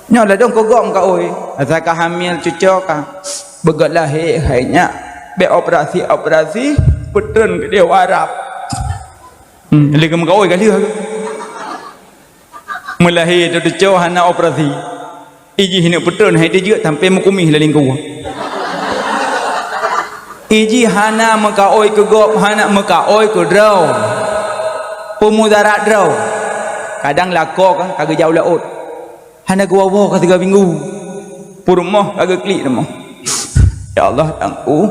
Nyo lah dong kogom ka oi. Asal hamil cucu ka. Begat lahir hanya be operasi petun ke dia warap. Legam ka oi kali. Melahir tu cucu hana operasi. Iji hina petun hai dia juga sampai mukumi la lingku. Iji hana maka oi ke gop hana maka oi ke draw. Pemudarat draw. Kadang lako kan kagak jauh laut. Hana gua ka 3 minggu. Purmoh kagak klik dah. Ya Allah tangku.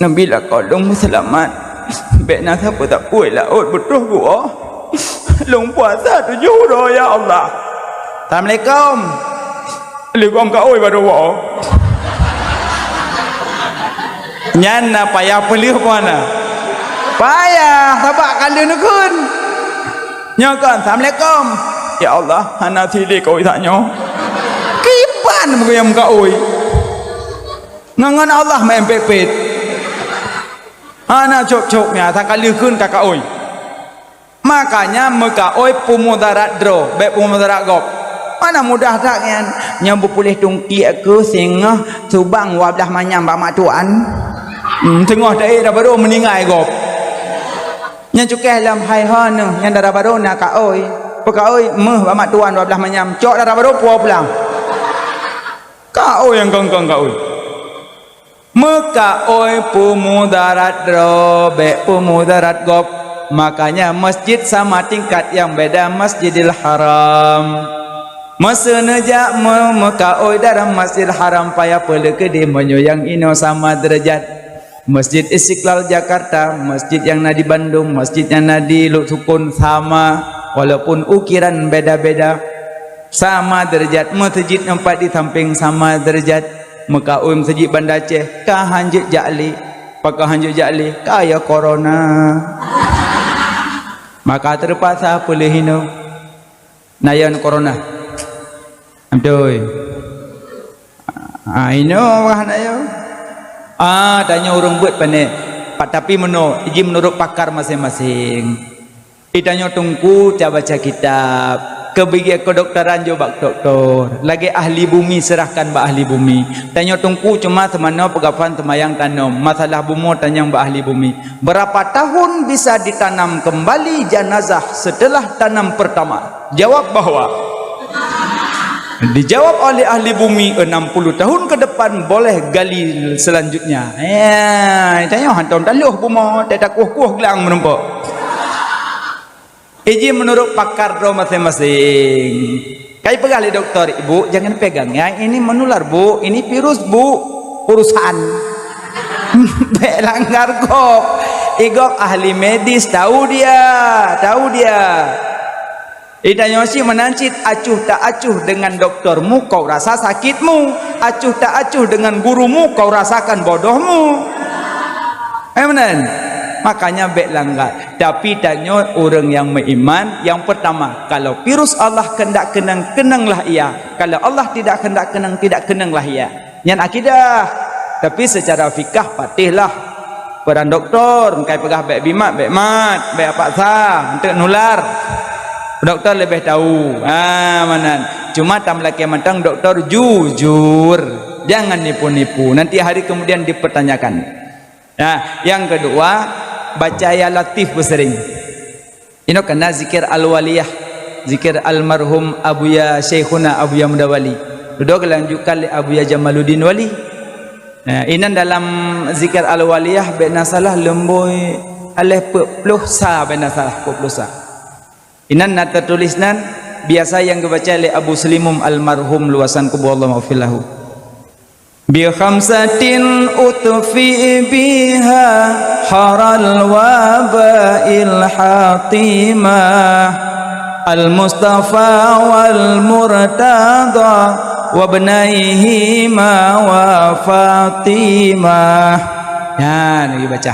Nabi lah kolong selamat. Bek nak siapa tak puai laut betul gua. Long puasa 7 dah ya Allah. Assalamualaikum. Waalaikumsalam ka oi baru wa. Nyan na payah pelih mana? Payah sabak kali nukun. Nyokan Assalamualaikum. Ya Allah, hana sili kau tanya. Kipan mengayam ka oi. Ngangan Allah main pepet. Hana cok-coknya tak kali kun kakak oi. Makanya meka oi pemudarat dro, baik pemudarat gop. Mana mudah tak kan? Nyambu pulih tungki aku singa subang wablah manyam ba mak tuan. Tengah daerah baru meninggal gop. Nya cukeh lam hai han nya darah baru nak ka oi. Peka oi meh ba mak tuan wablah manyam. Cok darah baru puau pulang. Ka oi yang kangkang ka oi. Meka oi pemudarat dro, baik pemudarat gop. Makanya masjid sama tingkat yang beda Masjidil Haram. Masa nejak meka oi dalam Masjidil Haram payah peleke di menyo yang ino sama derajat. Masjid Istiqlal Jakarta, masjid yang na di Bandung, masjid yang na di Sukun sama, walaupun ukiran beda-beda sama derajat. Masjid empat di samping sama derajat. Meka oi masjid Banda Aceh ka hanjut jali. Pakah hanjut jali kaya corona. Maka terpaksa boleh hino nayan corona. Amdoi. Ino wah nayo. Tanya urung buat pane. Tapi menurut pakar masing-masing. Itanya tungku coba baca kitab. Kebigi kedokteran jobak doktor. Lagi ahli bumi serahkan ba ahli bumi. Tanya tungku cuma semana pegapan temayang tanam. Masalah bumi tanya ba ahli bumi. Berapa tahun bisa ditanam kembali jenazah setelah tanam pertama? Jawab bahwa dijawab oleh ahli bumi 60 tahun ke depan boleh gali selanjutnya. Tanya hantar taluh bumi tak kuah-kuah gelang menempok. Iji menurut pakar do masing-masing. Kai pegali doktor, ibu jangan pegang ya. Ini menular bu, ini virus bu, urusan. Belanggar kok. Igok ahli medis tahu dia. Itanya si menancit acuh tak acuh dengan doktermu kau rasa sakitmu, acuh tak acuh dengan gurumu kau rasakan bodohmu. Benar. Makanya baik langgar. Tapi tanya orang yang beriman. Yang pertama, kalau virus Allah kendak kenanglah ia. Kalau Allah tidak kendak tidak kenanglah ia. Yang akidah. Tapi secara fikah patihlah peran doktor. Kai pegah baik bimat, baik mat, baik apa sah untuk nular. Doktor lebih tahu. Mana? Cuma tam laki matang doktor jujur. Jangan nipu-nipu. Nanti hari kemudian dipertanyakan. Nah, yang kedua, baca ya latif bersering. Ini kena zikir al-waliyah, zikir almarhum Abuya Syekhuna Abuya Mudawali. Duduk lanjutkan Abuya Jamaluddin Wali. Nah, ini dalam zikir al-waliyah bena salah lemboi alih pepluh sa bena salah pepluh sa. Inan nak tertulisnan biasa yang dibaca oleh Abu Selimum almarhum luasan kubur Allah maghfirlahu. Bi khamsatin utfi biha haral wabail hatimah al mustafa wal murtada wa ibnaihi ma wa fatimah. Ya, lagi baca.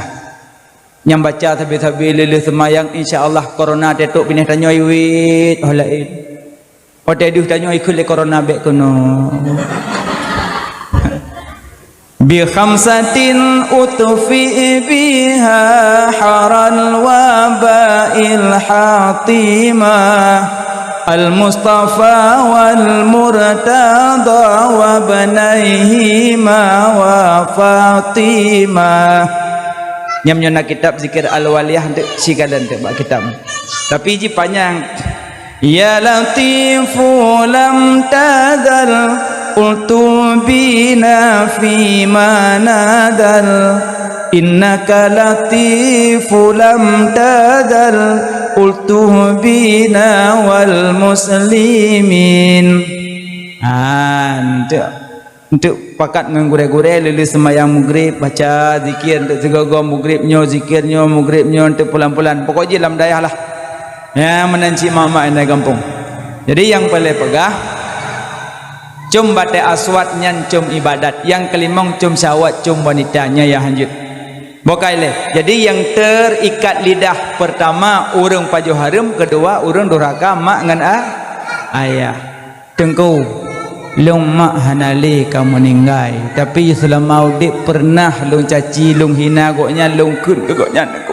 Yang baca tabi-tabi lilih semayang insya-Allah corona tetuk pindah tanya iwit holain. Oh teduh tanya ikut le corona bek kono. Bi khamsatin utfi biha haral wabail hatimah al-Mustafa wal Murtada wa banaihima wa Fatimah. Nyam nak kitab zikir al-waliyah untuk sikadan tu bak kitab. Tapi ji panjang. Ya Latifu lam tadal qultu bina fi manadal innaka Latifu lam tadal qultu bina wal muslimin. Untuk pakat dengan gure-gure lili semayang maghrib baca zikir untuk segaga maghribnya zikirnya maghribnya untuk pulang-pulang pokoknya dalam daya lah ya menanci mama ini kampung. Jadi yang boleh pegah cum batai aswat nyan cum ibadat, yang kelimang cum syawat cum wanitanya ya hanjut bokaile. Jadi yang terikat lidah pertama urang pajuh harum, kedua urang durhaka mak dengan ayah tengkau long mak hanale kamu meninggal tapi selama udik pernah long caci long hina goknya long kun ke goknya aku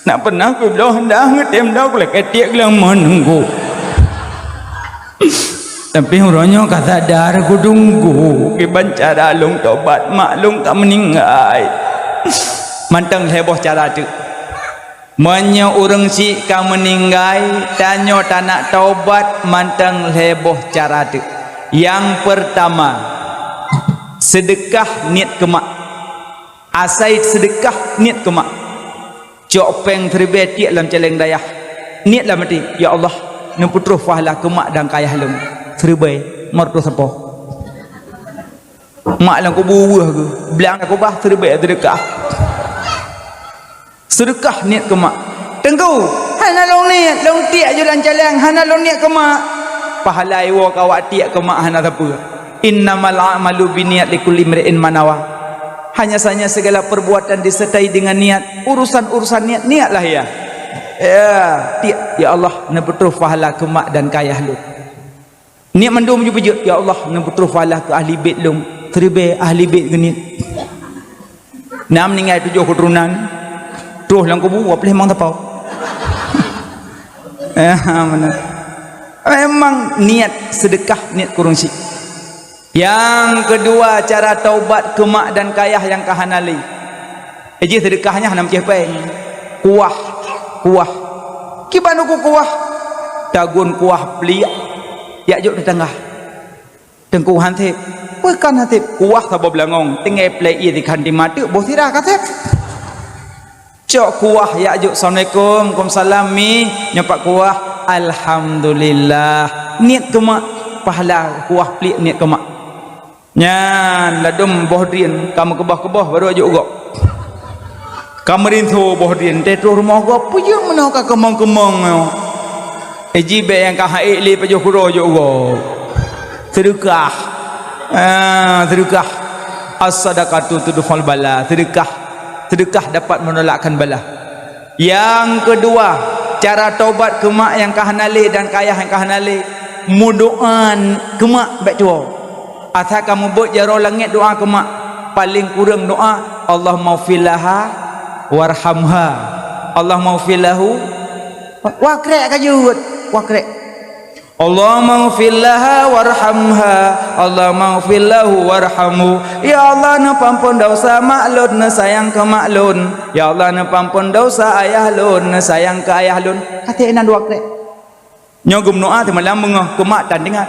nak pernah aku bilang dah ngetem dah aku ketiak lang menunggu tapi orangnya kata dar aku tunggu ke bancara long tobat mak long tak meninggal mantang heboh cara tu Manya orang si kamu meninggal tanya tak nak taubat mantang heboh cara tu. Yang pertama, sedekah niat kemak. Asai sedekah niat kemak. Cok peng teribet tiak dalam celeng dayah. Niat lah mati. Ya Allah, nemputruh fahlah kemak dan kayah lung. Teribet, mertu sepo. Mak lang ko buah ke. Belang aku bah teribet sedekah. Sedekah niat kemak. Tengku, hana long niat, long tiak je dalam celeng. Hana long niat kemak. Pahala iwa kawak tiak kemak hana apa. Innamal a'malu biniat likulli imri'in manawa. Hanya saja segala perbuatan disertai dengan niat. Urusan-urusan niat, niatlah ya. Ya, tiak ya Allah nebetul pahala kemak dan kayah lu. Niat mendum jupujut ya Allah nebetul pahala ke ahli bait lu. Teribet ahli bait genit. Nam ningai 7 keturunan. Tuh lang kubu boleh mang tapau. Mana? Memang niat sedekah niat kurungsi. Yang kedua cara taubat kemak dan kayah yang kahanali. Eji sedekahnya hanam cepeng. Kuah. Kibanu ku kuah. Tagun kuah pelia. Ya juk di tengah. Tengku hantip. Bukan hantip. Kuah sabab belangong. Tinggal play di kandi mati. Boh tirah katip. Cok kuah ya juk. Assalamualaikum. Waalaikumsalam mi. Nyepak kuah. Alhamdulillah. Niat kemak pahala kuah pelik niat kemak. Nyan ladum bohdrin kamu kebah-kebah baru ajuk gok. Kamu rintu bohdrin tetro rumah gok puyung mana ka kemang-kemang. Eji be yang ka haik li pajuh kuro ajuk gok. Sedekah. Sedekah. As-sadaqatu tudkhul bala. Sedekah dapat menolakkan bala. Yang kedua, cara taubat kemak yang kahanali dan kayah yang kahanali, mudoan kemak baik tua. Asal kamu buat jaro langit doa kemak, paling kurang doa Allah maghfirlaha warhamha. Allah maghfirlahu wakrek kajut wakrek. Allah maghfirlaha warhamha. Allah maghfirlahu warhamhu. Ya Allah na pampun dosa maklun na sayang ke maklun. Ya Allah na pampun dosa ayah lun na sayang ke ayah lun. Hati enak dua krek. Nyogum doa tu malam mengah kemak tandingan.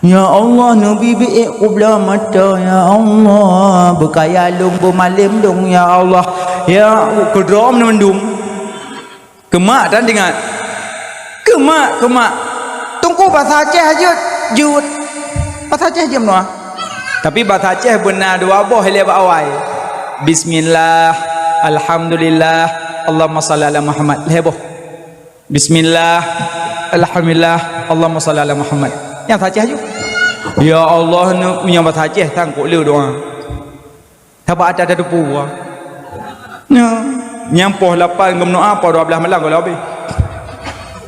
Ya Allah nabi bi'ik qubla mata ya Allah berkaya lung bermalim dong ya Allah. Ya kedrom na mendung. Kemak tandingan. Kemak tunggu bahasa Aceh jut bahasa Aceh jam doa. Tapi bahasa Aceh benar dua boh lebat awal. Bismillah, alhamdulillah, Allahumma salli ala Muhammad. Leboh. Bismillah, alhamdulillah, Allahumma salli ala Muhammad. Yang bahasa Aceh jut. Ya Allah nu punya bahasa Aceh tangkuk leu doa. Tapa ada depu wa. Nyampoh 8 ngem doa apa 12 malam kalau habis.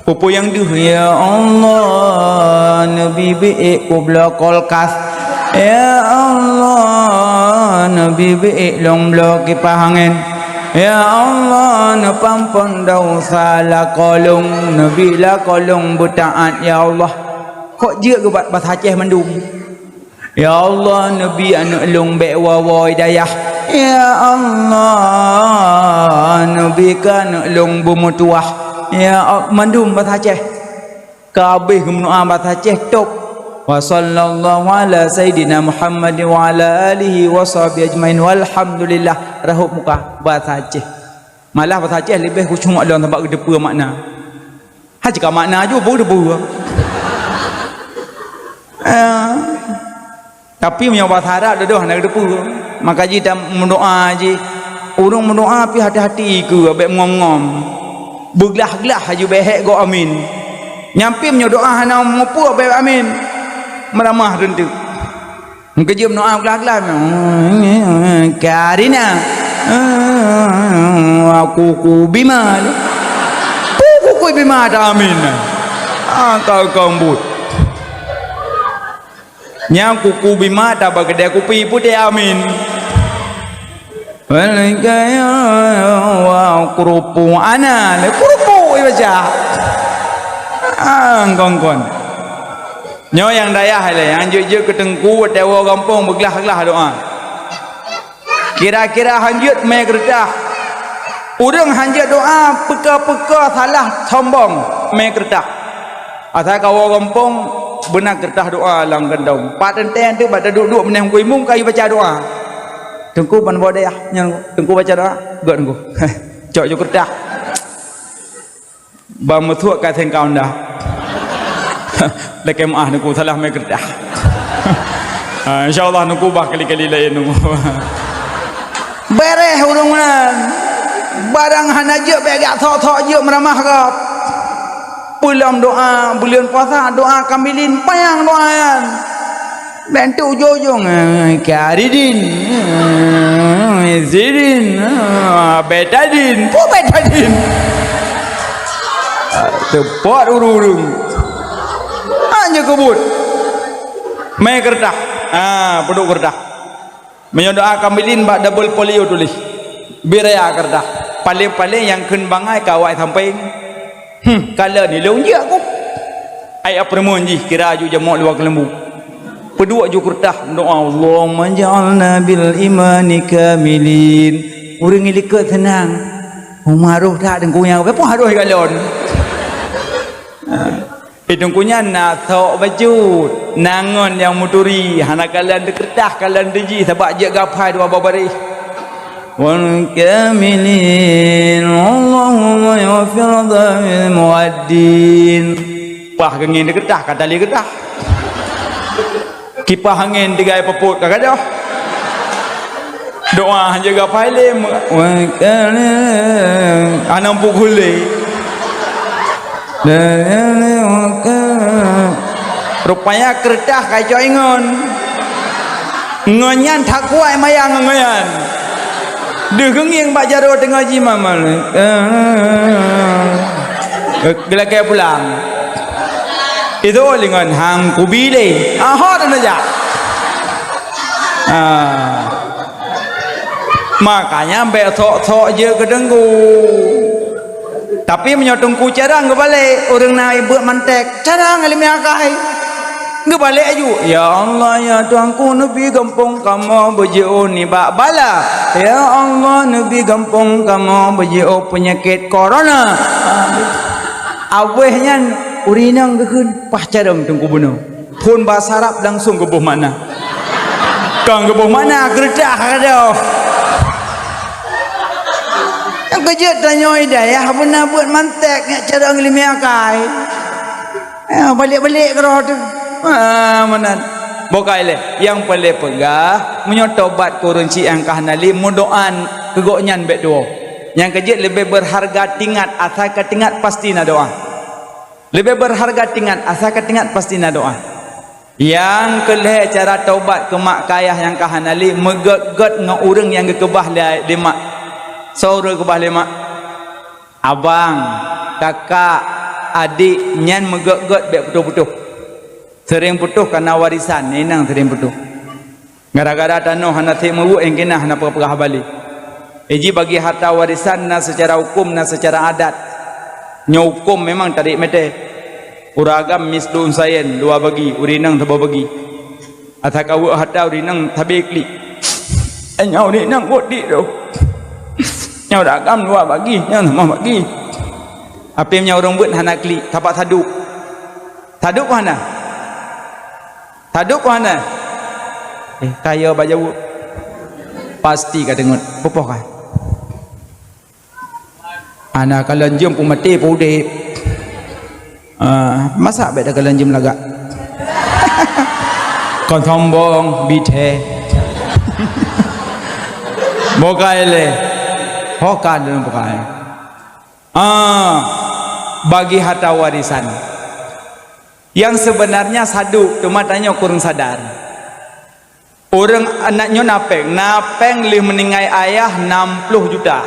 Popo yang duh ya Allah nabi bi'ik qubla kolkas. Ya Allah nabi bi'ik long blok kipas angin. Ya Allah na pampun dosa la kolong nabi la kolong butaat ya Allah kok je ke bahasa Aceh mendung ya Allah nabi anu elung be wawa hidayah ya Allah nabi kan elung bumutuah ya mendung bahasa Aceh kabeh gemunua bahasa Aceh top wa sallallahu ala sayyidina Muhammad wa ala alihi wa sahbihi ajmain walhamdulillah rahub muka bahasa Aceh malah bahasa Aceh lebih cuma dalam tempat depa makna ha cakap makna je baru depa tapi punya bahasa Arab dah nak depa maka ji dah mendoa je orang mendoa pi hati-hati ke abek ngom-ngom bergelah-gelah aja behek go amin nyampi punya doa hana ngopo abek amin meramah rentu kerja berdoa gelak-gelak karina aku bima aku bima ada amin kau kambut nyang kuku bima ada bagede kupi putih amin walikaya wa kurupu ana le kurupu baca kongkon nyo yang dayah le yang je ketengku tewa kampung bergelah-gelah doa kira-kira hanjut mai kertas urang hanjut doa peka-peka salah sombong mai kertas asal kawa kampung benar kertas doa lang gendong pat enten tu pada duduk menang kuimung kai baca doa tengku pan bawa dayah nyang tengku baca doa god tengku cok jo kertas bang metuak ka theng kaun dah lek maah nuku salah mai kertas insyaallah nuku bah kali-kali lain nuku bereh urungan barang hanaje begak thok-thok je meramah kap pulang doa bulan puasa doa kamilin payang doaan bentuk ujung-ujung karidin zirin betadin betadin tepat urung-urung hanya kebut mai kertas peduk kertas menyodoa kamilin bak double polio tulis biraya kertas paling-paling yang ken bangai kawai sampai kalau ni leung je aku ai apa mon ji kira aju jamak luar kelembu peduk ju kertas doa Allahumma ja'alna bil imani kamilin urang ilikut tenang umaruh tak dengkunya apa haruh galon hidungkunya nathok bajut nangon yang muturi hana kalian dekertah kalian deji sebab je gapai dua babari wal kamilin Allahumma yaghfir dzamil muaddin pah gengin dekertah kata li kertah kipah angin digai peput kakak dah doa hanya gapai le wa kamilin anam pukule rupanya kertas kacau ingon ngonyan tak kuat mayang ngonyan degenging pak jaro tengah jima mal gelak pulang itu lingon hang kubile hot aja makanya sampai tok-tok je kedengku tapi menyotongku carang ke balik orang naik buat mantek carang alim akai ke balik aju ya Allah ya Tuhanku nabi kampung kamu berjauh ni bak bala ya Allah nabi kampung kamu berjauh penyakit corona awehnya urinang kehun pah carang tengku bunuh pun bahasa Arab langsung ke buh mana kang ke buh mana kerja ada kejut tanya hidayah benar buat mantek nak cara ngelimi akai balik-balik ke roh tu mana bokai le yang paling pegah menyotobat kurunci angkah nali mudoan kegoknyan bet doa yang kejut lebih berharga tingkat asal ketingkat pasti na doa lebih berharga tingkat asal ketingkat pasti na doa yang keleh cara taubat ke mak kayah yang kahanali meget-get dengan orang yang kekebah di mak saudara ke lemak abang kakak adik nyan megek-get bek putuh-putuh sering putuh karena warisan nenang sering putuh gara-gara tanah hana temu engkena hana perah balik Eji bagi harta warisan na secara hukum na secara adat. Nya hukum memang tarik mete. Uragam mislu unsayen dua bagi, urinang taba bagi. Atau kau harta urinang tabekli. Nya urinang bodi do. Nya uragam dua bagi, nya sama bagi. Apa yang orang buat hana kli, tapak taduk. Taduk mana? Taduk mana? Kaya bajau. Pasti kata dengar. Apa kan? Anak kalanjim pun mati pun udip. Masa beda kalanjim lagak. Kon sombong bite. Bokai le. Hokan dalam bokai. Bagi harta warisan. Yang sebenarnya saduk, cuma tanya kurang sadar. Orang anaknya napeng lih meninggai ayah 60 juta.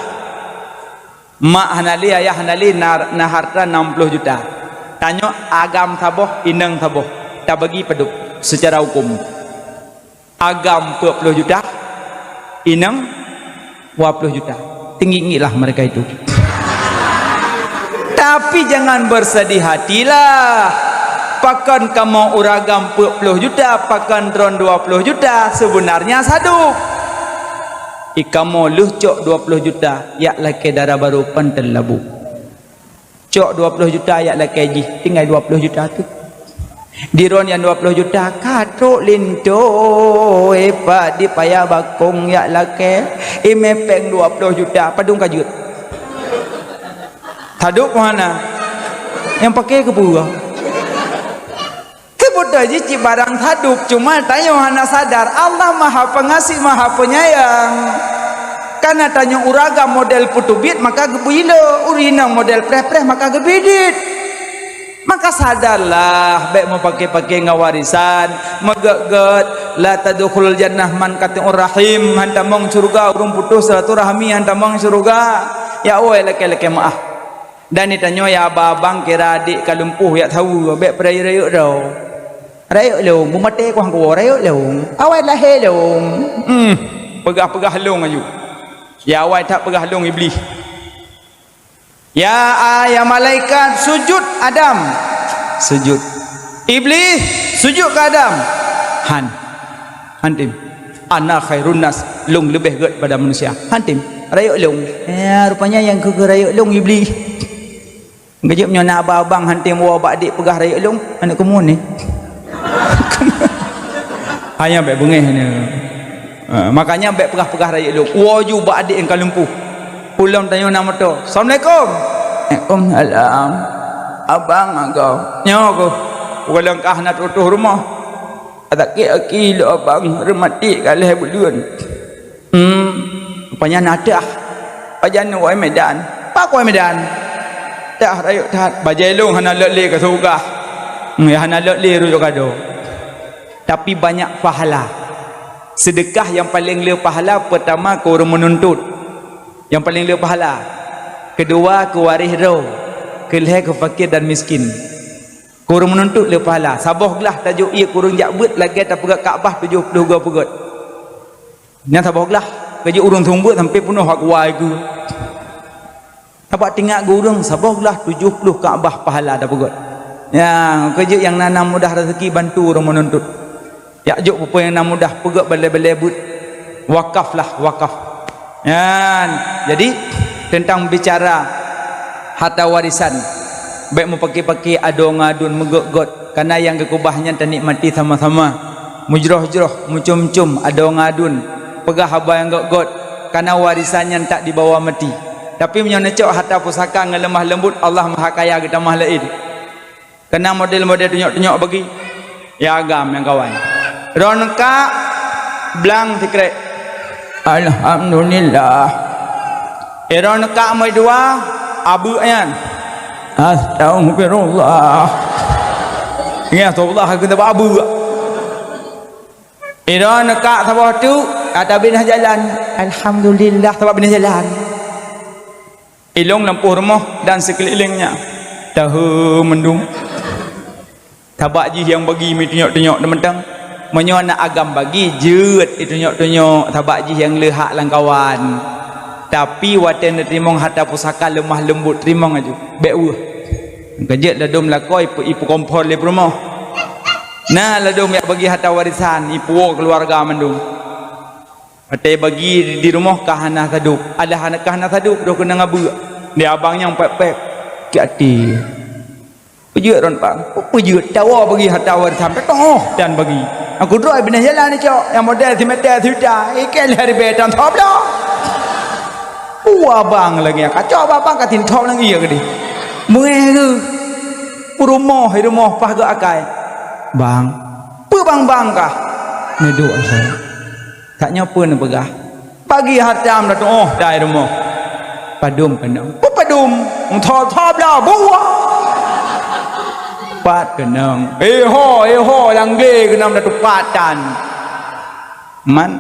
Mak hanali ayah hanali na harta 60 juta. Tanya agam taboh, inang taboh. Tak bagi peduk secara hukum. Agam 40 juta, inang 20 juta. Tinggi-tinggilah mereka itu. Tapi jangan bersedih hatilah. Pakan kamu uragam 40 juta, pakan dron 20 juta, sebenarnya saduk. Ikamu luh cok 20 juta, yak laki darah baru pentel labu. Cok 20 juta, yak laki ji, tinggal 20 juta tu. Diron yang 20 juta, katruk linto, epa di payah bakung, yak laki, imepeng 20 juta, padung kajut. Saduk mana? Yang pakai ke pura? Kebutuhan ji barang haduk, cuma tanya hana sadar Allah maha pengasih maha penyayang. Karena tanya uraga model putubit maka gebilo, urina model preh-preh maka gebidit. Maka sadarlah baik mau pakai ngawarisan megeget la tadkhulul jannah man katur rahim hantamong surga urung putus silaturahmi hantamong surga. Ya oi leke-leke maaf. Dan ditanya ya abang kira adik kalumpuh ya tahu baik perayuk dah. Rayuk long, bumate ko hang ko rayuk long. Awai lahir long. Pegah-pegah long ayu. Ya awai tak pegah long iblis. Ya malaikat sujud Adam. Sujud. Iblis sujud ke Adam. Hantim. Ana khairun nas, long lebih good pada manusia. Hantim. Rayuk long. Ya rupanya yang ke rayuk long iblis. Ngejep nyona abang hantim wa badik pegah rayuk long. Anak kemun ni. Hanya baik bengih ni. Makanya baik pegah-pegah raya lu. Waju bak adik yang kalumpuh. Pulang tanya nama tu. Assalamualaikum. Waalaikumsalam. Abang agau. Nyawa ko. Pulang kah nak tutuh rumah. Tak kira abang remati kalih bulan. Rupanya nadah. Pajan wai Medan. Pak wai Medan. Tak raya tak bajai lu hana lele ke surga. Ya hana lele ru kado. Tapi banyak pahala. Sedekah yang paling le pahala pertama ke orang menuntut. Yang paling le pahala. Kedua ke waris roh. Kelih ke fakir dan miskin. Ke orang menuntut le pahala. Sabahlah tajuk ia kurang jak buat lagi tak pegat Kaabah 72 pegat. Nya sabahlah kerja urang tumbut sampai penuh hak wai ku. Dapat tinggal gurung sabahlah 70 Kaabah pahala dah pegat. Ya, kerja yang nanam mudah rezeki bantu orang menuntut. Ya juk apa yang nak mudah pegak balai-balai but. Wakaf lah, wakaf. Ya, jadi tentang bicara harta warisan. Baik mau pakai adong adun megot-got karena yang kekubahnya tak nikmati sama-sama. Mujroh-jroh, mucum-cum adong adun. Pegah haba yang got-got karena warisannya tak dibawa mati. Tapi menyonecok harta pusaka ngelemah lembut Allah Maha Kaya kita mah lain. Kena model-model tunjuk-tunjuk bagi ya agam yang kawan. Ronka blang tikrek. Alhamdulillah. Ronka mai dua abu ayan. Astagfirullah. Ya Allah kita abu. Ronka sabah tu kata binah jalan. Alhamdulillah sabah binah jalan. Ilung lampu rumah dan sekelilingnya. Tahu mendung. Tabak ji yang bagi mi tunjuk-tunjuk mentang. Menyo nak agam bagi jeut itu tunjuk-tunjuk tabak ji yang lehak lang kawan. tapi waten terima harta pusaka lemah lembut terima aju bewa kejat ladum lakoi ipu kompor le promo nah ladum yang bagi harta warisan ipu keluarga mendung ate bagi di rumah kahana taduk ada anak kahana taduk do kena ngabu dia abang yang pep kiati pejut ron bang pejut tawa bagi harta warisan petoh dan bagi aku droi benar jalan ni cok yang model si meter sudah ikan hari betan top dah abang lagi kacau abang katin top lagi ya gede mengeh ke rumah pah ke akai bang bang kah neduk saya tak nyopo ne pegah pagi hatam dah tu dai rumah padum kenang padum top dah buah pat kenang ho langge kenang dah tu patan man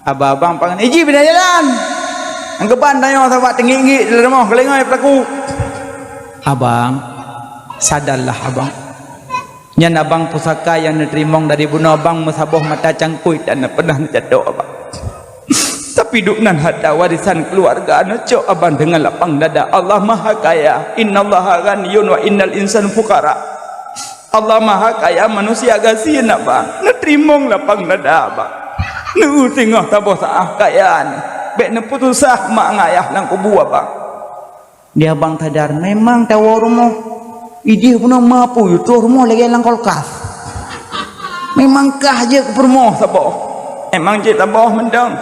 abang pangan iji pindah jalan anggapan tanya sahabat tinggi dalam rumah kelengai pelaku abang sadarlah abang nyan abang pusaka yang diterima dari bunuh abang musabah mata cangkui dan pernah jatuh abang tapi duknan harta warisan keluarga cok abang dengan lapang dada Allah maha kaya innallaha ghaniyun wa innal insan fuqara Allah maha kaya manusia gasin abang nerima lapang dada abang nu tengah tabah saah kaya ni bek ne putusah mak ngayah lang kubu abang dia abang sadar memang tawa rumah idih pun mampu itu rumah lagi lang kolkas memang kah je ke rumah sabah emang je tabah mendang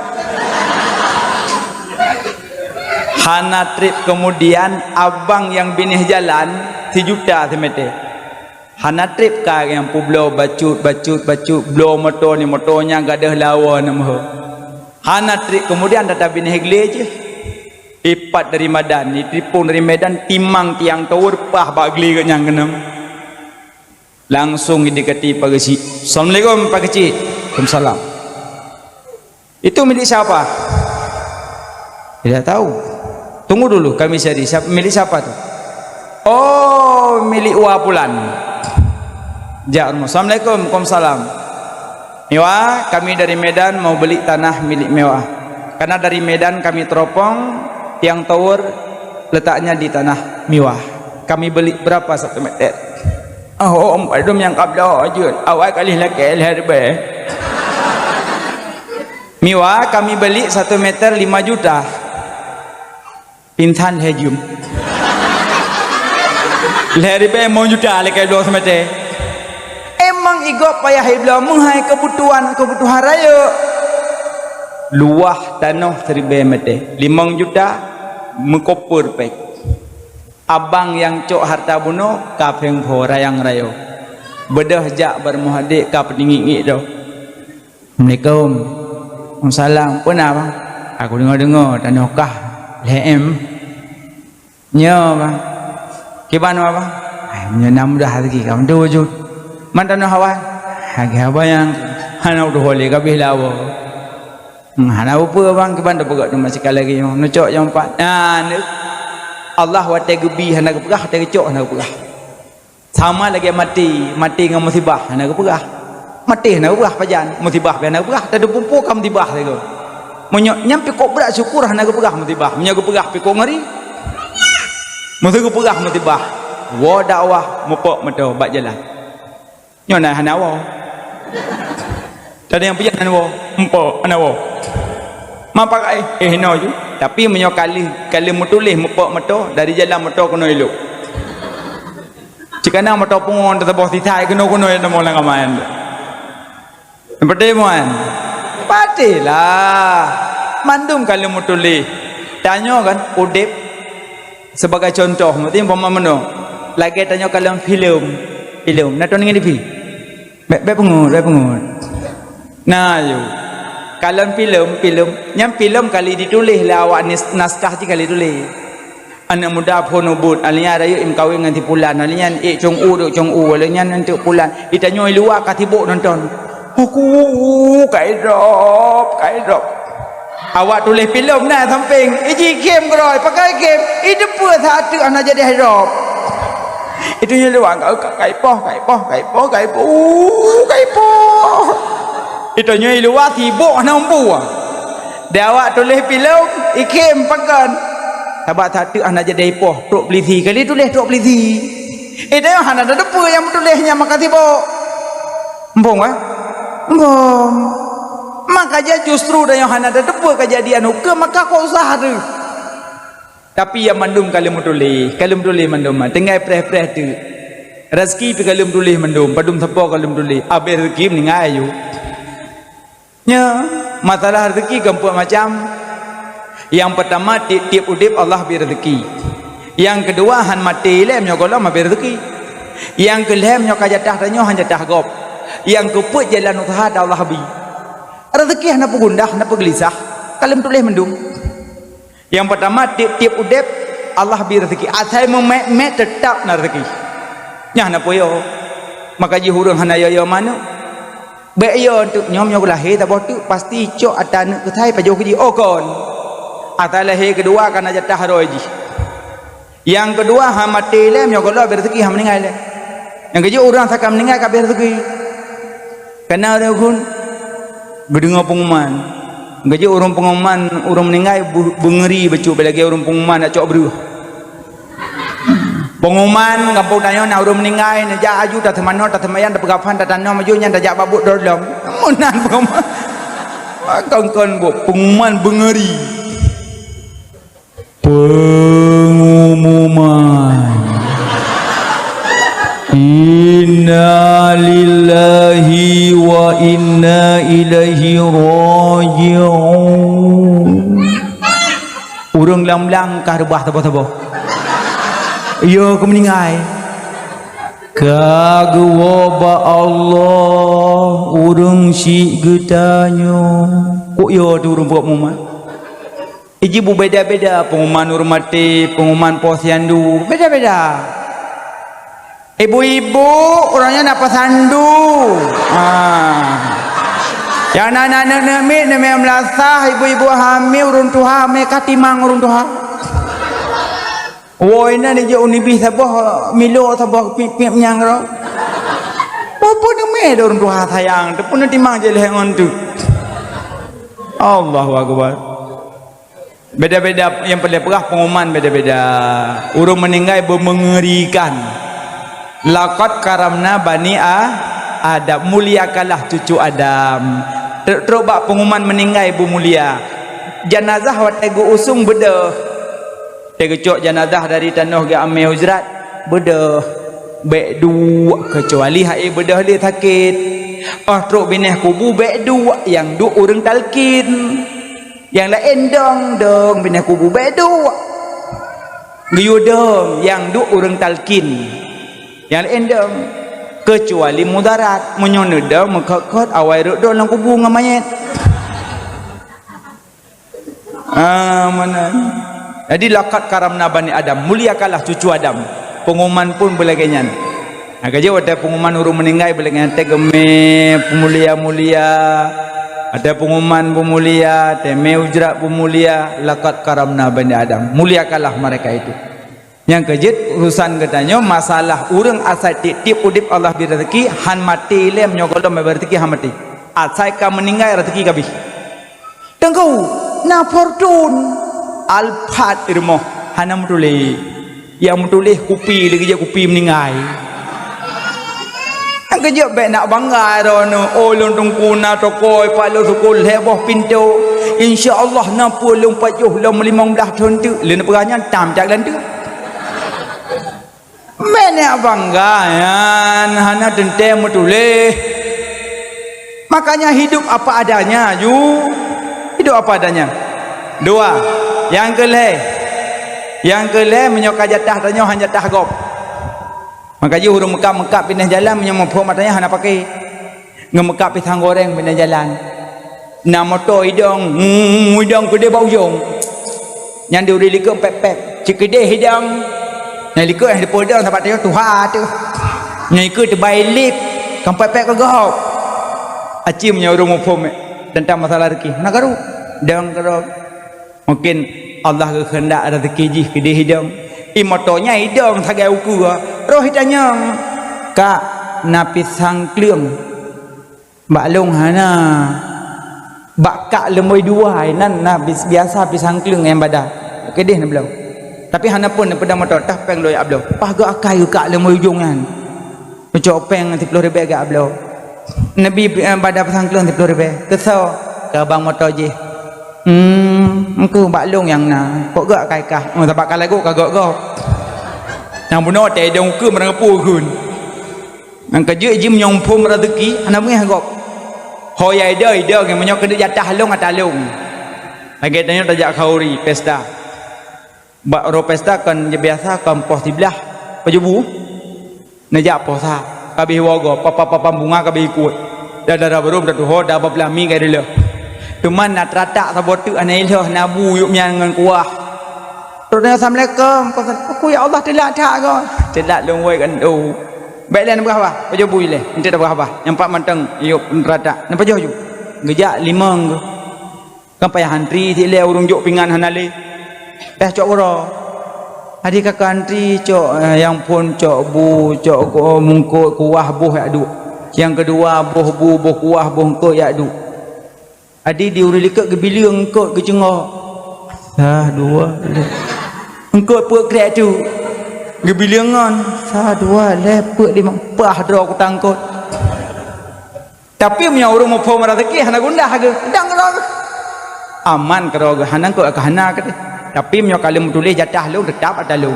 hana trip kemudian abang yang binih jalan 3 juta semete hana trip kah yang publo bacut blow motor ni motornya gadah lawa nama hana trik kemudian datang bini hegle je ipat dari Medan ni tripun dari Medan timang tiang tower pah bagli ke yang kenam langsung didekati Pak Kecik Assalamualaikum Pak Kecik Waalaikumsalam itu milik siapa tidak tahu tunggu dulu kami cari milik siapa tu oh milik Wapulan Assalamualaikum Waalaikumsalam mewah kami dari Medan mau beli tanah milik mewah karena dari Medan kami teropong tiang tower letaknya di tanah mewah kami beli berapa 1 meter om padum yang kabla aja awal kali laki LHRB mewah kami beli 1 meter 5 juta pintan hejum LHRB mau juta laki 2 meter emang igop payah ibla menghai kebutuhan raya luah tanah 1000 meter 5 juta mengkopur pek abang yang cok harta bunuh kapeng ho rayang rayo bedah jak bermuhadik ka peninggi dah Assalamualaikum Waalaikumsalam pun abang aku dengar tanah kah LM nya bang kiban abang nya 6 dah lagi kamu tu wujud mantan hawa agak apa yang hana udah boleh kabeh lawa hana apa bang keban dah pegat masih lagi nucok yang 4 nah Allah wa tegebi hana kepegah tegecok hana kepegah sama lagi mati dengan musibah hana kepegah mati hana kepegah pajan musibah hana kepegah tak ada pumpu kam musibah lagi menyok nyampe kok berat syukur hana kepegah musibah menyok kepegah pikok ngari mesti kepegah musibah wa dakwah mupok meto bak jalan nyona hanawo tadi yang pijak hanawo empo hanawo mapakai no ju tapi menyo kali mutulih mupok meto dari jalan meto kono elok cikana meto pungon tetap sitai kono eno molang amayan seperti moan patilah mandum kali mutulih tanya kan udip sebagai contoh mesti umpama meno lagi tanya kalau film naton ngene fi Bek pengut nah yo kalau film kali ditulis lah awak naskah je kali tulis anak muda pun ubud alnya rayu im kawin ngan tipulan alnya cung u alnya nanti pulan ditanya luar katibuk nonton aku kai drop awak tulis film nah samping iji game keroi pakai game itu pun satu anak jadi drop itu yang luang kai poh itu yang luar tibuk nampu dia awak tulis filem ikim pakan tabak satu anak jadi poh tok peliti kali tulis tok peliti dia hana ada depa yang tulisnya maka tiba embong embong maka dia justru dia yang hana ada depa kejadian ke maka kau usah tu tapi yang mandum kalau tulis mandum tinggal preh-preh tu rezeki pi kalau tulis mandum padum sepo kalau tulis abe rezeki meninggal ayu nya masalah rezeki keempat macam. Yang pertama tiap udip Allah beri rezeki. Yang kedua han mati lem nyo golong beri rezeki. Yang kelem nyo kajatah tanyo han jatah gop. Yang keempat jalan usaha Allah bi. Rezeki hana pegundah hana pegelisah kalem tulis mendung. Yang pertama tiap udip Allah beri rezeki. Asal memek tetap na rezeki. Nya hana poyo. Maka ji hurung hana yo mana baik yo untuk nyom yo lahir tak botu pasti cok atana ke thai pajo ke oh kon atal lahir kedua kana jatah roji yang kedua ha mati lem yo kalau rezeki ha meninggal le yang kedua orang sakam meninggal ka rezeki kena ada kun gedengo pengumuman gaji orang pengumuman orang meninggal bengeri becu belagi orang pengumuman nak cok beru pengumuman kampung tanya nak urus meninggal nak jak aju tak temano tak temayan tak pegafan tak tanam majunya tak jak babuk dalam munan pengumuman kongkon bu pengumuman bengeri pengumuman inna lillahi wa inna ilaihi raji'un urang lam-lam kah rebah tabo-tabo yo kemeninggal kagwa ba Allah urang si getanyo kok yo tu urang buat pengumuman iji bu beda-beda pengumuman urmati pengumuman posyandu beda-beda ibu-ibu orangnya nak pasandu yang anak-anak nemi melasah ibu-ibu hamil urang tuha me katimang urang tuha woi na ni je unibi sabah milo sabah pip nyang ro apa ni me dorong tuha sayang tu pun timang je lehengon tu Allahu akbar beda-beda yang paling perah pengumuman beda-beda urang meninggal mengerikan laqad karamna bani Adam muliakanlah cucu Adam terobak pengumuman meninggal ibu mulia jenazah wat ego usung beda tegecok jenazah dari tanah ke ame hujrat bedah bek dua kecuali hai bedah dia sakit truk bineh kubu bek dua yang duk urang talkin yang lain dong bineh kubu bek dua giyudong yang duk urang talkin yang lain dong kecuali mudarat menyoneda mekekot awai ruk dong lang kubu ngamayet mana jadi laqad karamna bani Adam muliakanlah cucu Adam pengumuman pun belagenyan gaji ada pengumuman urang meninggal belagenyan teh geme pemulia-mulia ada pengumuman pemulia teme ujrat pemulia laqad karamna bani Adam muliakanlah mereka itu yang kejit urusan katanya masalah urang asal tip udip Allah beri rezeki han mati lem nyogolo me rezeki han mati asal ka meninggal rezeki kabih tengkau na fortune Alfat irmo hana mutulih yang mutulih kupi lagi je kupi meninggal ang kejap baik nak bangga rono olong tungkuna tokoi palo sukul heboh pintu insyaallah 64 lom 15 tahun tu lena peranya tam jak lan tu mana bangga yan hana dente mutulih makanya hidup apa adanya hidup apa adanya dua yang kelih menyokah jatah tanya han jatah gop maka je hurung mekap pindah jalan menyempuh matanya hana pakai ngemekap pisang goreng pindah jalan na motor hidung gede bau jong yang diuri liko pep cikede hidung na liko di podang tempat dia tuha tu nyai terbaik lip kan pep ke gop aci menyuruh mufum tentang masalah rezeki nak garu dang garu mungkin Allah kehendak rezeki ji ke hidung motonya hidung sagai uku roh hitanya kak napis sang kleung mbak long hana bakak lemoi dua nan na biasa pisang kelung yang badan kedih nak belau tapi hana pun pada motor tah peng loyak belau pah ga akai kak lemoi jungan macam peng 30 ribu gak belau nabi badan pisang kelung 30 ribu kesau ke abang motor je engkau baklung yang na kok gak akai kah tak bakal lagu kagak go yang bunuh teh dong ke merengapu kun ang kerja jim nyong pom rezeki hana mengah gop hoyai ide yang menyok kena jatah long atalung lagi tanya tajak khauri pesta bak ro pesta kan biasa kan pos sebelah pajubu najak posa kabeh wogo papa bunga kabeh ikut dah barum dah tuh dah belah mi kai dulu cuman nak ratak sabotu anai loh nabu yuk nyang ngan kuah terus assalamualaikum aku ya Allah telak tak kau telak long wei kan tu baiklah nak berapa pajuh bui leh nanti dah berapa yang pak manteng yuk ratak nak pajuh ju gejak 5 ke kan payah hantri ti le urung juk pingan hanale dah cok ro hari kakak hantri cok yang pun cok bu cok mungkut kuah buh yak duk yang kedua buh kuah buh ko yak duk adi diuri likat ke bilang ko ke cengok dua engkau puak krek tu gebilangan dua lepek di pah dro ku tangkut tapi punya urung mau pom rezeki hana gundah ke dang ro aman ke ro hana ko ke hana ke tapi punya kalau tulis jatah lu tetap ada lu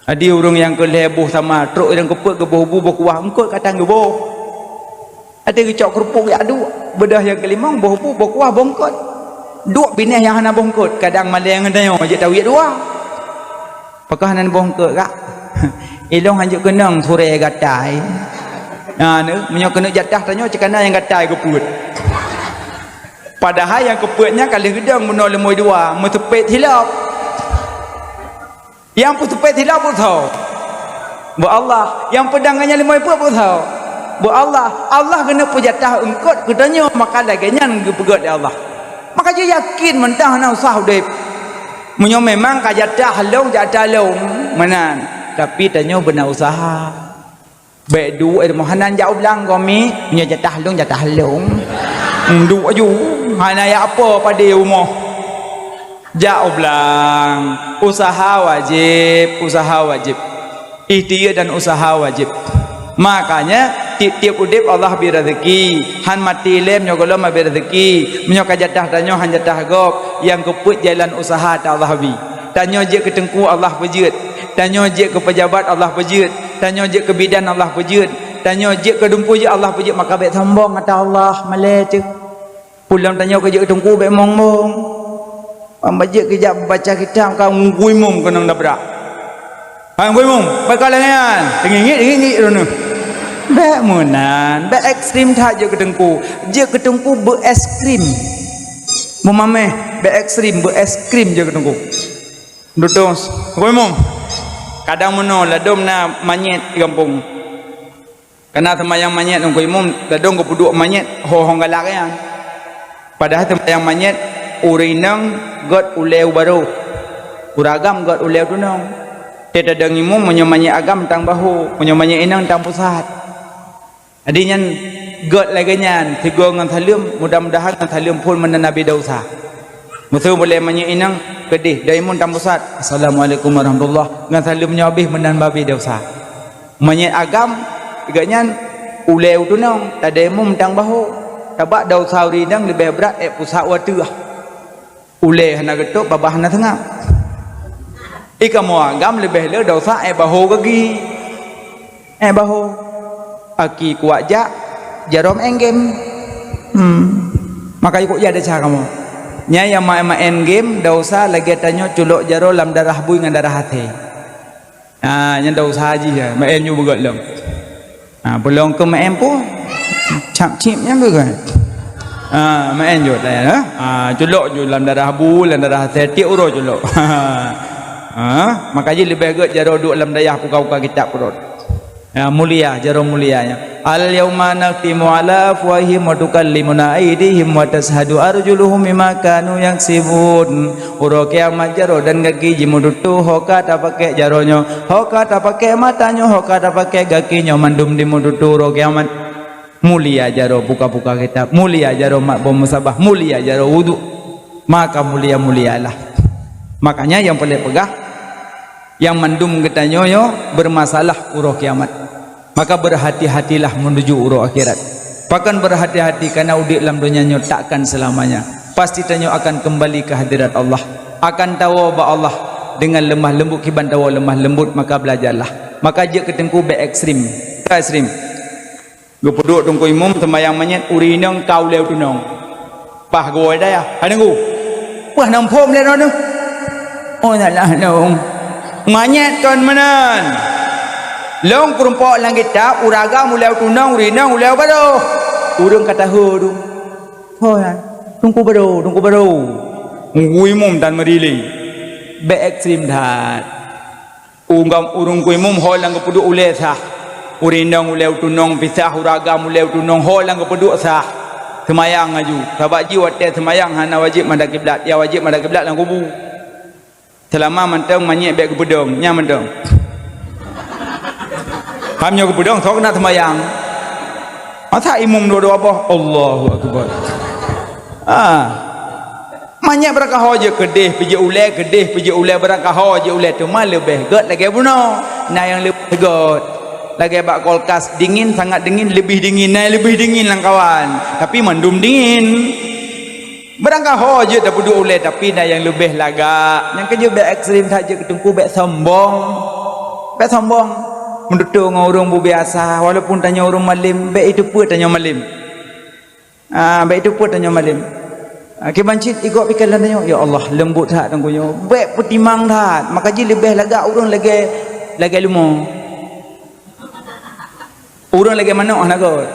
adi urung yang ke lebuh sama truk yang ke pek ke buh kuah engkau katang ke buh ada ke cok kerupuk ya adu bedah yang kelima buh kuah bongkot duk binah yang hana bongkot kadang maleng ngandayo je tawit dua apakah nan bongkot kak ilong hanjuk kenang sore gatai ne menyo kena jatah tanyo cekana yang gatai keput padahal yang keputnya kali gedang beno lemoi dua metepet hilap yang putepet hilap pun tahu bu Allah yang pedangannya lemoi pun tahu bu Allah kena pujatah engkot ketanyo maka lagian gepegot ya Allah maka dia yakin mentah na usah udip menyo memang kajatah halong jatah long menan tapi tanyo benar usaha baik du mohanan jauh belang kami menyo jatah halong du aju hana ya apa pada rumah jauh belang usaha wajib ikhtiar dan usaha wajib makanya tiap-tiap udip Allah beri rezeki han mati lem nyogolo ma beri rezeki menyo kajatah tanyo han jatah gop yang keput jalan usaha ta Allah bi tanyo je ke tengku Allah pejut tanyo je ke pejabat Allah pejut tanyo je ke bidan Allah pejut tanyo je ke dumpu je Allah pejut maka baik sombong kata Allah malai tu pulang tanyo ke je ke tengku baik mong pambajak kejap baca kitab kau ngui mum kenang dabrak hang ngui mum bakalangan tinggi rono baik munan baik ekstrim tak je ketengku beres krim memameh baik ekstrim beres krim je ketengku duduk ngomong kadang meno ladom na manyet di kampung karena temayang manyet ngoi mum ladom ko puduk manyet hohong galak yang padahal temayang manyet urinang got uleu baru uragam got uleu tu nong teta dengimu menyamanya agam tang bahu menyamanya inang tang pusat adinya got lagi nyan tiga ngan thalum mudah-mudahan ngan thalum pun menabi dosa musuh boleh manya inang kedih daimun tang pusat assalamualaikum warahmatullah ngan thalum nyabih menan babi dosa manya agam iganya uleu tu nong tadaimu tang bahu tabak dosa urinang lebih berat pusat watuh ule hana getok babah hana tengah ikamu agam lebih le dosa bahu gigi bahu aki kuat jak jarom engem maka ikut ya ada cara kamu nya yang main game dosa lagi tanya culuk jaro lam darah bui dengan darah hati nya dosa haji ya main nyu begot lem belum ke main pun cap cipnya begot main jod lah culuk ju lam darah bu lam darah hati tiap uro culuk maka jadi lebih baik jaro duk dalam dayah puka-puka kitab perut mulia jaro mulianya al yauma naqtimu ala afwahihim wa tukallimuna aydihim wa tashhadu arjuluhum bima kanu yaksibun uro kiamat jaro dan kaki jimudutu hoka ta pakai jaronyo hoka ta pakai matanyo hoka ta pakai kakinyo mandum dimudutu uro kiamat mulia jaro buka-buka kitab, mulia jaro mak musabah, mulia jaro wudu, maka mulialah. Makanya yang boleh pegah, yang mendum getanyoyo bermasalah uruh kiamat, maka berhati-hatilah menuju uruh akhirat. Bahkan berhati-hati karena udik dalam dunia nyo takkan selamanya. Pasti tanyo akan kembali ke hadirat Allah, akan tahu bahwa Allah dengan lemah lembut, kiban tahu lemah lembut, maka belajarlah. Maka je ketengku be ekstrim, ekstrim. Gue peduk tungku imum sembayang manyet urinang kau leu tunong. Pah gue dah ya, ada gue. Wah nampom le no. Oh nalah nong. Manyet kon menan. Long kerumpok langit tak uraga mulai tunong urinang mulai bado. Urung kata hu. Oh ya. Tunggu baru. Nguimum dan merili. Be ekstrim dah. Ungam urung kuimum holang kepudu uleh sah. Urinang uleh tunong pisah uraga muleh tunong holang kepudu sah. Semayang aju. Sabak ji wate semayang hana wajib madang kiblat. Ya wajib madang kiblat lang kubu. Selama manteng manyek be kepedong, nya manteng. Kamnya kepedong sok nak semayang. Masa imum dua-dua apa? Allahu akbar. Manyek berakah je kedih pergi ulai berakah je ulai tu mal lebih god lagi buno. Nah yang lebih god. Lagi bak kulkas dingin, sangat dingin, lebih dingin, naik lebih dingin lang kawan. Tapi mendum dingin. Berangkah je tak perlu ulai tapi dah yang lebih lagak. Yang kerja bek ekstrim saja ketungku bek sombong. Bek sombong. Mendutuk dengan orang biasa walaupun tanya orang malim, bek itu pun tanya malim. Bek itu pun tanya malim. Kebancit ikut pikiran tanya, ya Allah lembut tak tangguhnya. Bek petimang tak. Maka je lebih lagak orang lagi lumo. Orang lagi mana anak god.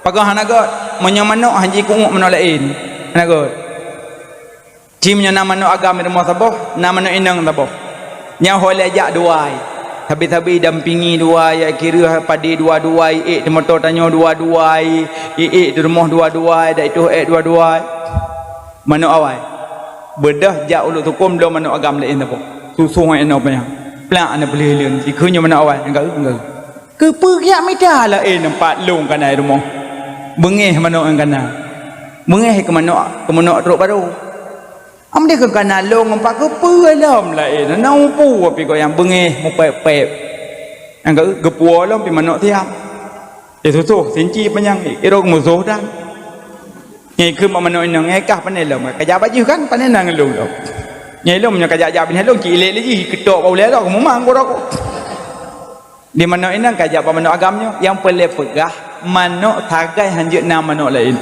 Pagah anak god, menyamano haji kunguk menolain. Anak god. Cimnya nama no agama rumah taboh, nama no inang taboh. Nya holeh ajak duai. Tapi dampingi duai, kira padi dua-duai, di motor tanya dua-duai, di rumah dua-duai, dah itu dua-duai. Mano awai. Bedah jak uluk tukum belum mano agama lain taboh. Susuh yang apa yang. Pelak anak beliau dikunya mano awai. Enggak. Kepergiak medah lah nampak long kana rumah. Bengih mano ang kana. Bengih ke mano teruk baru. Am dia ke kana long nampak keper alam lah nampu api ko yang bengih mu pep. Ang gepuo long pi mano tiap. Susuh sinci panjang irong musuh dan. Nyai ke mano inang ngekah panai long. Kajak baju kan panai nang long. Nyai long nya kajak bin long ki le lagi ketok bau le dak memang korok. Di mana inang kajak apa mano agamnya yang pelai pegah mano tagai hanjut nama mano lain.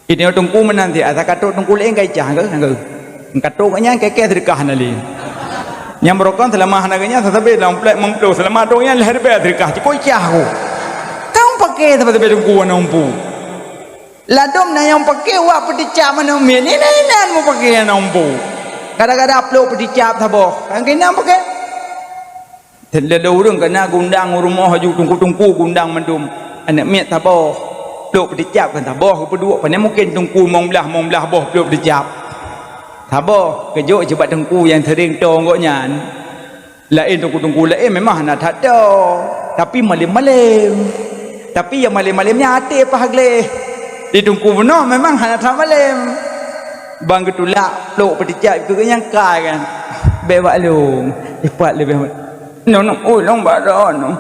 Ini tungku menanti asa kato tungku lain kajah ke kato nya keke sedekah nali. Yang berokon selama hanaganya sasabe dalam plek memplo selama dongnya lahir be sedekah cikoi cah ko. Kau pakai sasabe tungku nampu. Ladom na yang pakai wa pedicap mano mien ini mau pakai nampu. Kadang-kadang upload pedicap sabo. Kan kena pakai Terlalu orang kena gundang rumah haju tungku gundang mendum anak miat taboh peluk pedicap kan taboh kedua pandai mungkin tungku mong belah boh peluk pedicap taboh kejok cepat tungku yang sering tonggoknya lain tungku lain memang nak tak ada tapi malim tapi yang malim-malimnya hati apa hagle di tungku benar memang nak tak malim bang getulak peluk pedicap itu yang kai kan bebak lu cepat lebih long badan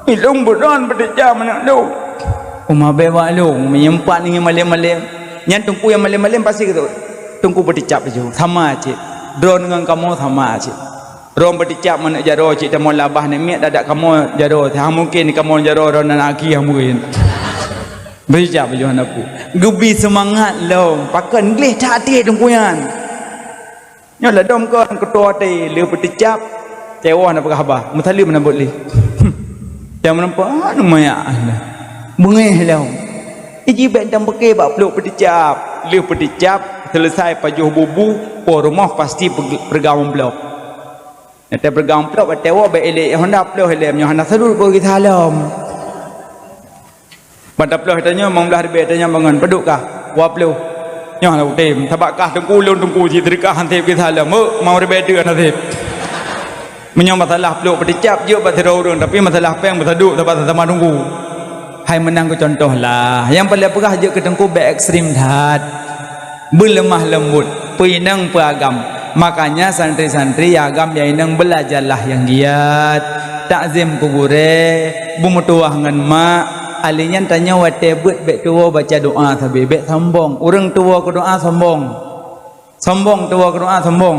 ilung badan berjam nak lu umah bewa lu menyempat dengan malam-malam yang tungku yang malam-malam pasti gitu tungku berticap je sama cik drone dengan kamu sama cik rom berticap mana jaro cik temu labah ni miat dadak kamu jaro tak mungkin kamu jaro ron lagi yang mungkin berticap je anakku gebi semangat long pakai English tak hati tungku yang nyolah dom ko ketua teh lu berticap Tewa nak pakai apa? Mutali mana boleh? Yang nampak namanya bengih lah. Iji bentang pakai bak peluk pedicap, liu pedicap selesai pajuh bubu, rumah pasti bergaung peluk. Nanti bergaung peluk, tewa baik elek, hendak peluk elek, hendak seluruh pergi salam. Pada peluk tanya, manglah lebih tanya bangun, peduk kah? Wah peluk. Yang lah utim, tabakkah tungku citerikah hantip kita salam, mau lebih dia nanti. Menyang masalah peluk pedicap je pasal orang tapi masalah peng bersaduk dapat sama tunggu. hai menang ku contoh lah yang paling perah je ke tengku be ekstrim dhat berlemah lembut pinang peragam. Makanya santri-santri agam yang inang belajarlah yang giat takzim kubure bumutuah ngan mak alinya tanya wate bet bek tua baca doa sabi bek sombong urang tua ku doa sombong tua ku doa sombong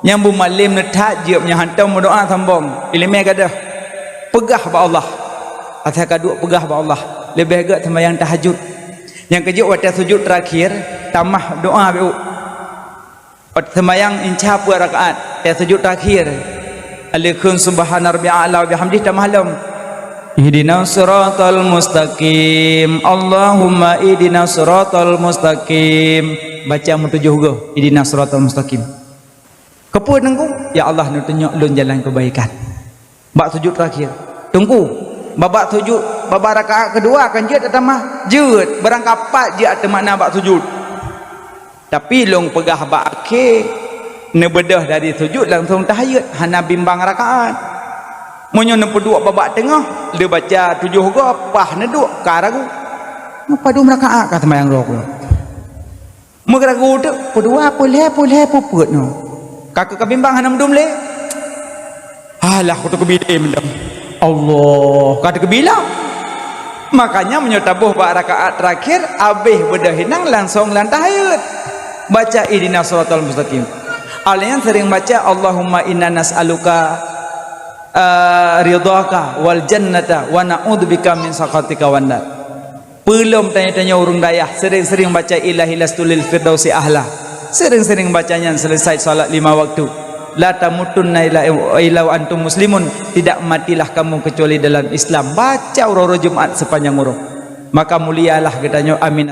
yang bu malim netak jiep nya hantam doa sombong ilmu gadah pegah ba Allah atau kaduk pegah ba Allah lebih agak sembahyang tahajud yang kejuk wate sujud terakhir tamah doa beu sembahyang insya Allah rakaat sujud terakhir Alaikum subhana rabbi'al a'la wa bihamdihi tamalam ihdinas siratal mustaqim Allahumma ihdinas siratal mustaqim baca mutujuh go ihdinas siratal mustaqim kepun nengku ya Allah nu tunjuk lun jalan kebaikan bak sujud terakhir tunggu babak sujud babak rakaat kedua kan jeut atamah jeut barang kapat je ate makna bak sujud tapi long pegah bak akhir ne bedah dari sujud langsung tahiyat hana bimbang rakaat monyo ne peduk babak tengah dia baca 7 go pah ne duk karagu ngapa 2 rakaat ka sembahyang rok megragu tu pedua boleh puput no kakak kebimbang hana mendum le alah aku tu kebide mendam Allah kata kebila makanya menyotabuh bak rakaat terakhir habis bedah hinang langsung lan tahiyat baca ihdinas siratal mustaqim. Alian sering baca Allahumma inna nas'aluka ridhaka wal jannata wa na'udzubika min sakhatika wan nar. Belum tanya-tanya urung dayah sering-sering baca ilahi lastulil firdausi ahla. Sering-sering bacanya selesai salat 5 waktu. La tamutunna illa wa antum muslimun, tidak matilah kamu kecuali dalam Islam. Baca urut Jumat sepanjang urut. Maka mulialah katanya amin.